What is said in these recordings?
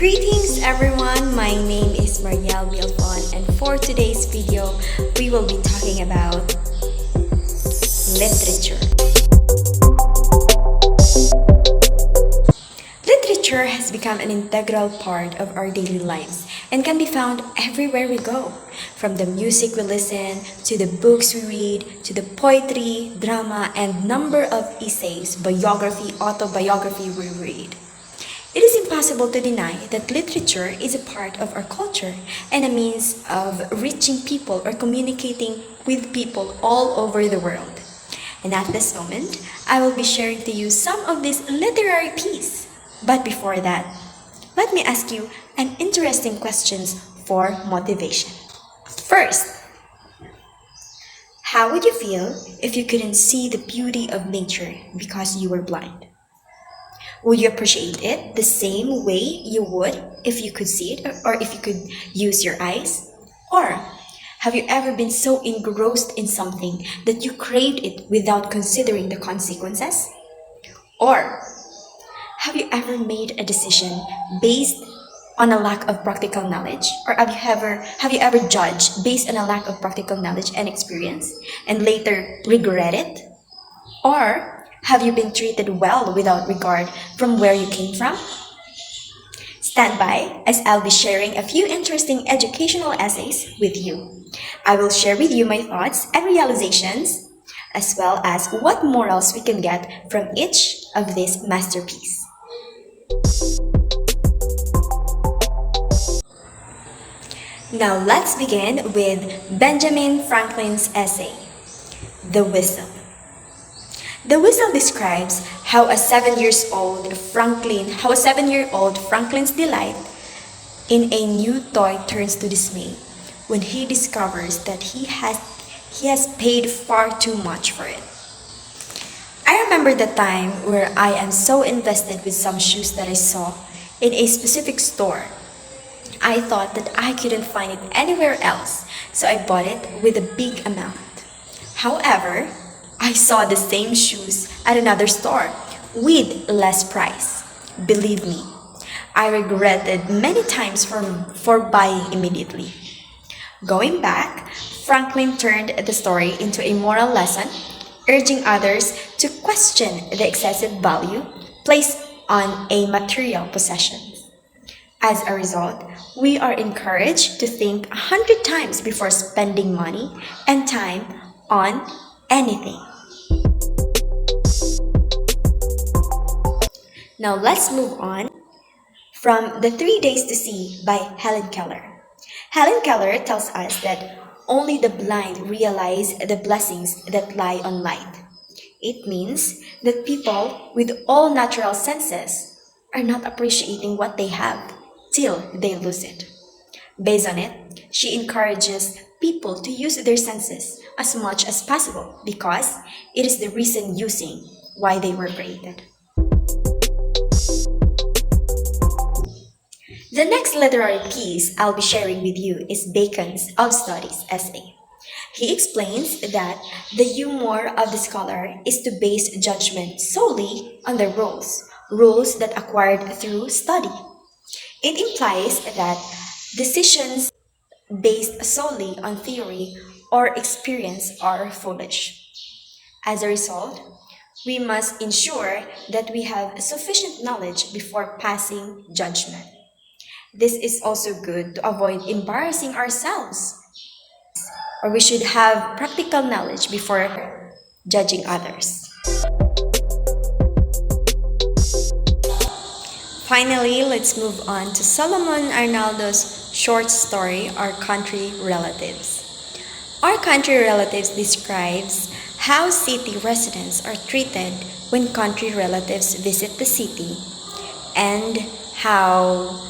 Greetings everyone, my name is Marielle Vilfon, and for today's video, we will be talking about literature. Literature has become an integral part of our daily lives and can be found everywhere we go. From the music we listen, to the books we read, to the poetry, drama, and number of essays, biography, autobiography we read. It is impossible to deny that literature is a part of our culture and a means of reaching people or communicating with people all over the world. And at this moment, I will be sharing to you some of this literary piece. But before that, let me ask you an interesting questions for motivation. First, how would you feel if you couldn't see the beauty of nature because you were blind? Would you appreciate it the same way you would if you could see it or if you could use your eyes? Or have you ever been so engrossed in something that you craved it without considering the consequences? Or have you ever made a decision based on a lack of practical knowledge? Or have you ever judged based on a lack of practical knowledge and experience and later regret it? Or have you been treated well without regard from where you came from? Stand by as I'll be sharing a few interesting educational essays with you. I will share with you my thoughts and realizations, as well as what morals we can get from each of this masterpiece. Now let's begin with Benjamin Franklin's essay, The Whistle. The Whistle describes how a 7-year-old Franklin's delight in a new toy turns to dismay when he discovers that he has paid far too much for it. I remember the time where I am so invested with some shoes that I saw in a specific store. I thought that I couldn't find it anywhere else, so I bought it with a big amount. However, I saw the same shoes at another store with less price. Believe me, I regretted many times for buying immediately. Going back, Franklin turned the story into a moral lesson, urging others to question the excessive value placed on a material possession. As a result, we are encouraged to think 100 times before spending money and time on anything. Now let's move on from The 3 Days to See by Helen Keller. Helen Keller tells us that only the blind realize the blessings that lie on light. It means that people with all natural senses are not appreciating what they have till they lose it. Based on it, she encourages people to use their senses as much as possible because it is the reason using why they were created. The next literary piece I'll be sharing with you is Bacon's Of Studies essay. He explains that the humor of the scholar is to base judgment solely on the rules that acquired through study. It implies that decisions based solely on theory or experience are foolish. As a result, we must ensure that we have sufficient knowledge before passing judgment. This is also good to avoid embarrassing ourselves, or we should have practical knowledge before judging others. Finally, let's move on to Solomon Arnaldo's short story, Our Country Relatives. Our Country Relatives describes how city residents are treated when country relatives visit the city and how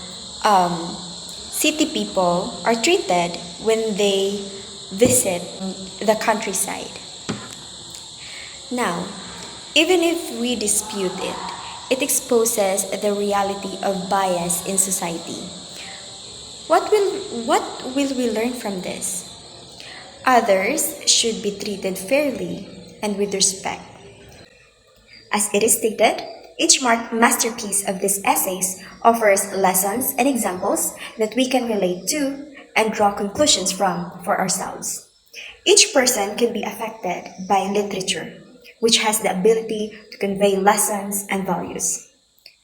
city people are treated when they visit the countryside. Now, even if we dispute it, it exposes the reality of bias in society. What will we learn from this? Others should be treated fairly and with respect. As it is stated, Each masterpiece of these essays offers lessons and examples that we can relate to and draw conclusions from for ourselves. Each person can be affected by literature, which has the ability to convey lessons and values.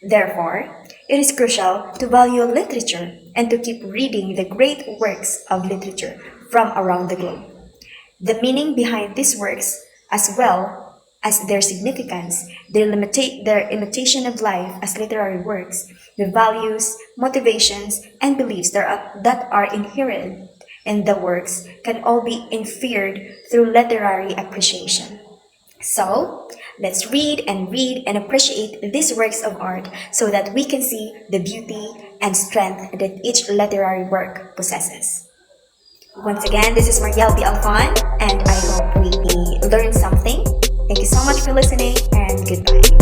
Therefore, it is crucial to value literature and to keep reading the great works of literature from around the globe. The meaning behind these works, as well as their significance, their imitation of life as literary works, the values, motivations, and beliefs that are inherent in the works can all be inferred through literary appreciation. So, let's read and appreciate these works of art so that we can see the beauty and strength that each literary work possesses. Once again, this is Marielle B. Alfon, and I hope we learned something. Thank you so much for listening, and goodbye.